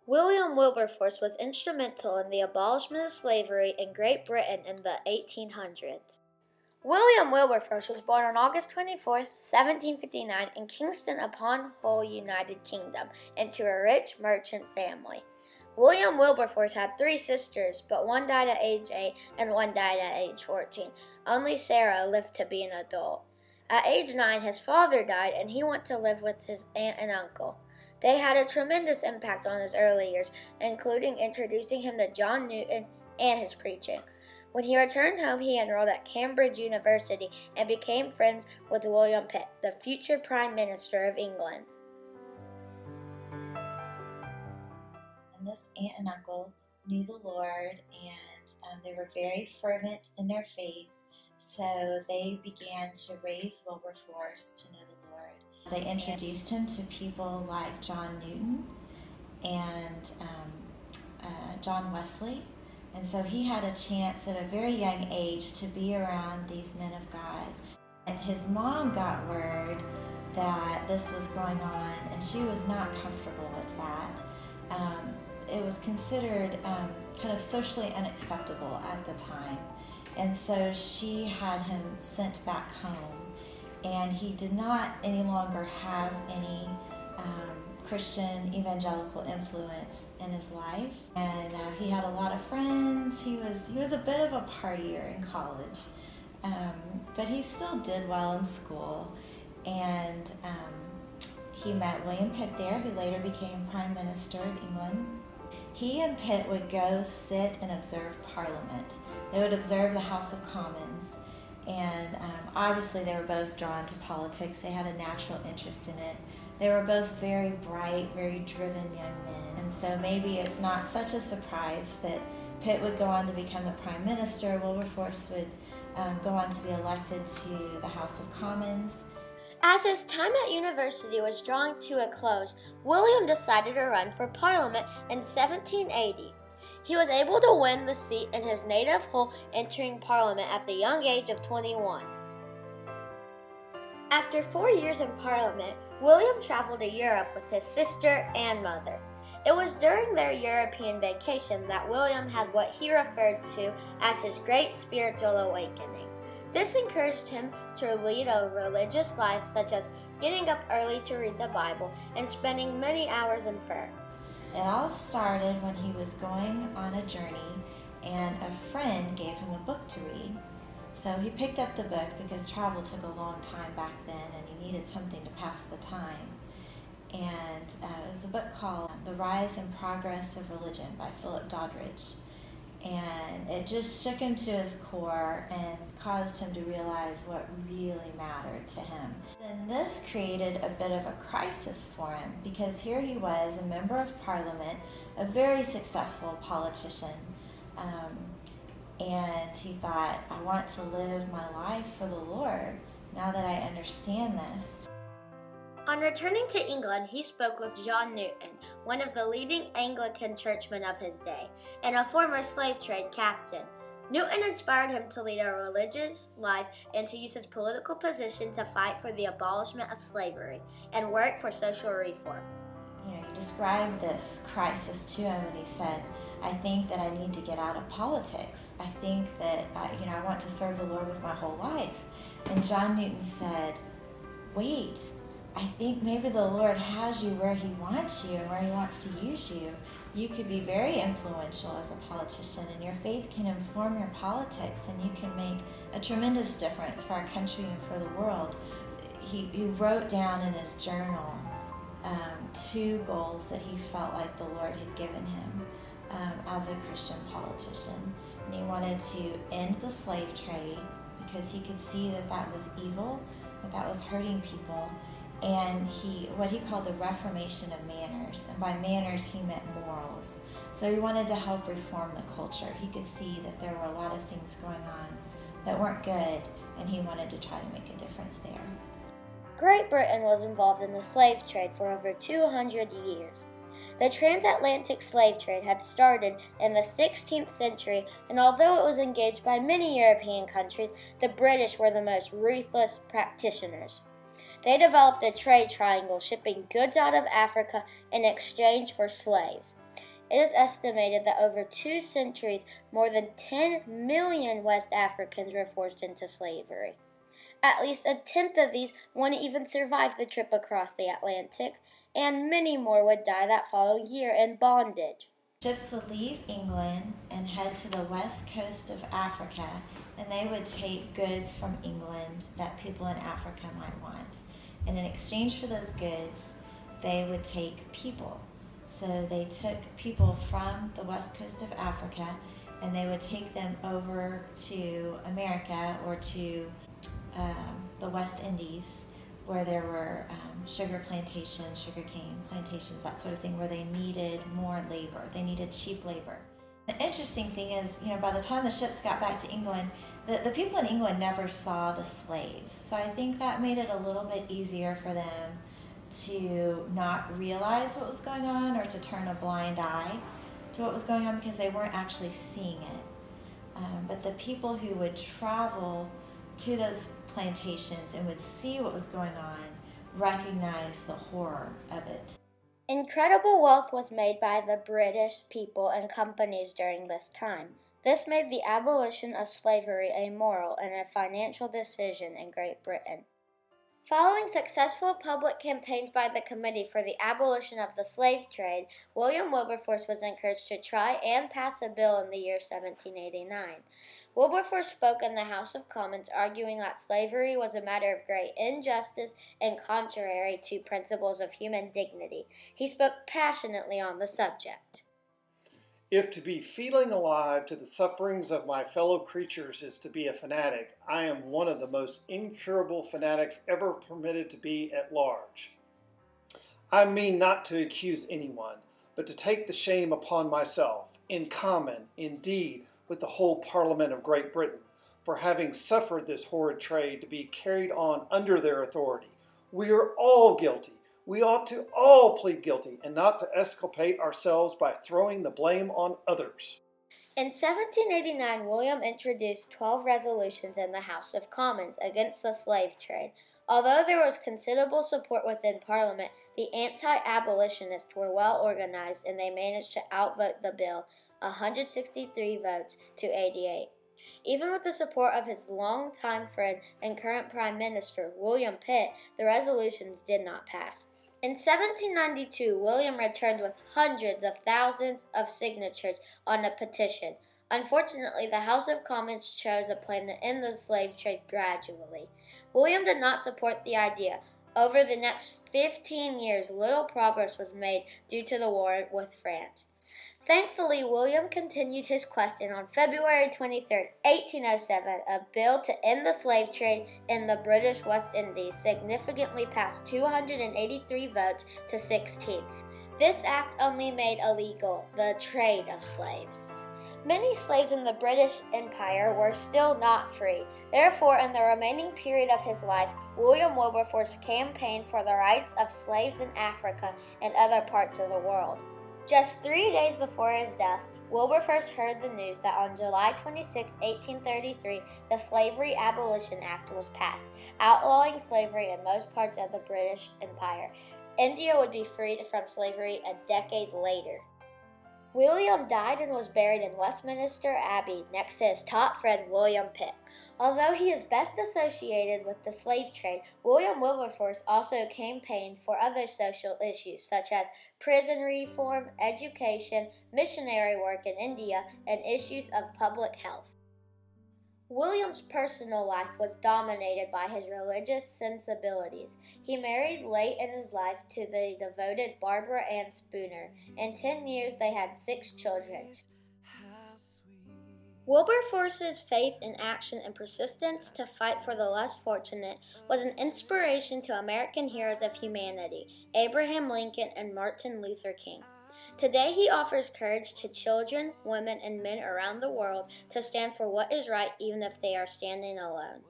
William Wilberforce was instrumental in the abolishment of slavery in Great Britain in the 1800s. William Wilberforce was born on August 24, 1759 in Kingston upon Hull, United Kingdom, into a rich merchant family. William Wilberforce had 3 sisters, but one died at age 8 and one died at age 14. Only Sarah lived to be an adult. At age 9, his father died and he went to live with his aunt and uncle. They had a tremendous impact on his early years, including introducing him to John Newton and his preaching. When he returned home, he enrolled at Cambridge University and became friends with William Pitt, the future Prime Minister of England. And this aunt and uncle knew the Lord, and they were very fervent in their faith, so they began to raise Wilberforce to know the Lord. They introduced him to people like John Newton and John Wesley, and so he had a chance at a very young age to be around these men of God. And his mom got word that this was going on, and she was not comfortable with that. It was considered kind of socially unacceptable at the time. And so she had him sent back home, and he did not any longer have any Christian evangelical influence in his life. And he had a lot of friends. He was a bit of a partier in college, but he still did well in school. And he met William Pitt there, who later became Prime Minister of England. He and Pitt would go sit and observe Parliament. They would observe the House of Commons, and obviously they were both drawn to politics. They had a natural interest in it. They were both very bright, very driven young men, and so maybe it's not such a surprise that Pitt would go on to become the Prime Minister. Wilberforce would go on to be elected to the House of Commons. As his time at university was drawing to a close, William decided to run for Parliament in 1780. He was able to win the seat in his native Hull, entering Parliament at the young age of 21. After 4 years in Parliament, William traveled to Europe with his sister and mother. It was during their European vacation that William had what he referred to as his great spiritual awakening. This encouraged him to lead a religious life, such as getting up early to read the Bible and spending many hours in prayer. It all started when he was going on a journey, and a friend gave him a book to read. So he picked up the book because travel took a long time back then, and he needed something to pass the time. And it was a book called The Rise and Progress of Religion by Philip Doddridge. And it just shook him to his core and caused him to realize what really mattered to him. And this created a bit of a crisis for him, because here he was, a member of Parliament, a very successful politician, and he thought, I want to live my life for the Lord now that I understand this. On returning to England, he spoke with John Newton, one of the leading Anglican churchmen of his day, and a former slave trade captain. Newton inspired him to lead a religious life and to use his political position to fight for the abolishment of slavery and work for social reform. He described this crisis to him, and he said, I think that I need to get out of politics. I think that I want to serve the Lord with my whole life. And John Newton said, wait, I think maybe the Lord has you where he wants you and where he wants to use you. You could be very influential as a politician, and your faith can inform your politics, and you can make a tremendous difference for our country and for the world. He wrote down in his journal 2 goals that he felt like the Lord had given him as a Christian politician. And he wanted to end the slave trade because he could see that that was evil, that was hurting people. And what he called the reformation of manners. And by manners, he meant morals. So he wanted to help reform the culture. He could see that there were a lot of things going on that weren't good, and he wanted to try to make a difference there. Great Britain was involved in the slave trade for over 200 years. The transatlantic slave trade had started in the 16th century, and although it was engaged by many European countries, the British were the most ruthless practitioners. They developed a trade triangle, shipping goods out of Africa in exchange for slaves. It is estimated that over 2 centuries, more than 10 million West Africans were forced into slavery. At least a tenth of these wouldn't even survive the trip across the Atlantic, and many more would die that following year in bondage. Ships would leave England and head to the west coast of Africa, and they would take goods from England that people in Africa might want. And in exchange for those goods, they would take people. So they took people from the west coast of Africa and they would take them over to America or to the West Indies, where there were sugar plantations, sugarcane plantations, that sort of thing, where they needed more labor. They needed cheap labor. The interesting thing is, by the time the ships got back to England, the people in England never saw the slaves. So I think that made it a little bit easier for them to not realize what was going on or to turn a blind eye to what was going on because they weren't actually seeing it. But the people who would travel to those plantations and would see what was going on recognized the horror of it. Incredible wealth was made by the British people and companies during this time. This made the abolition of slavery a moral and a financial decision in Great Britain. Following successful public campaigns by the Committee for the Abolition of the Slave Trade, William Wilberforce was encouraged to try and pass a bill in the year 1789. Wilberforce spoke in the House of Commons arguing that slavery was a matter of great injustice and contrary to principles of human dignity. He spoke passionately on the subject. If to be feeling alive to the sufferings of my fellow creatures is to be a fanatic, I am one of the most incurable fanatics ever permitted to be at large. I mean not to accuse anyone, but to take the shame upon myself, in common, indeed, with the whole Parliament of Great Britain, for having suffered this horrid trade to be carried on under their authority. We are all guilty. We ought to all plead guilty and not to exculpate ourselves by throwing the blame on others. In 1789, William introduced 12 resolutions in the House of Commons against the slave trade. Although there was considerable support within Parliament, the anti-abolitionists were well organized and they managed to outvote the bill 163 votes to 88. Even with the support of his longtime friend and current Prime Minister, William Pitt, the resolutions did not pass. In 1792, William returned with hundreds of thousands of signatures on a petition. Unfortunately, the House of Commons chose a plan to end the slave trade gradually. William did not support the idea. Over the next 15 years, little progress was made due to the war with France. Thankfully, William continued his quest, and on February 23, 1807, a bill to end the slave trade in the British West Indies significantly passed 283 votes to 16. This act only made illegal the trade of slaves. Many slaves in the British Empire were still not free. Therefore, in the remaining period of his life, William Wilberforce campaigned for the rights of slaves in Africa and other parts of the world. Just 3 days before his death, Wilberforce heard the news that on July 26, 1833, the Slavery Abolition Act was passed, outlawing slavery in most parts of the British Empire. India would be freed from slavery a decade later. William died and was buried in Westminster Abbey next to his top friend William Pitt. Although he is best associated with the slave trade, William Wilberforce also campaigned for other social issues such as prison reform, education, missionary work in India, and issues of public health. William's personal life was dominated by his religious sensibilities. He married late in his life to the devoted Barbara Ann Spooner. In 10 years, they had 6 children. Wilberforce's faith in action and persistence to fight for the less fortunate was an inspiration to American heroes of humanity, Abraham Lincoln and Martin Luther King. Today he offers courage to children, women, and men around the world to stand for what is right even if they are standing alone.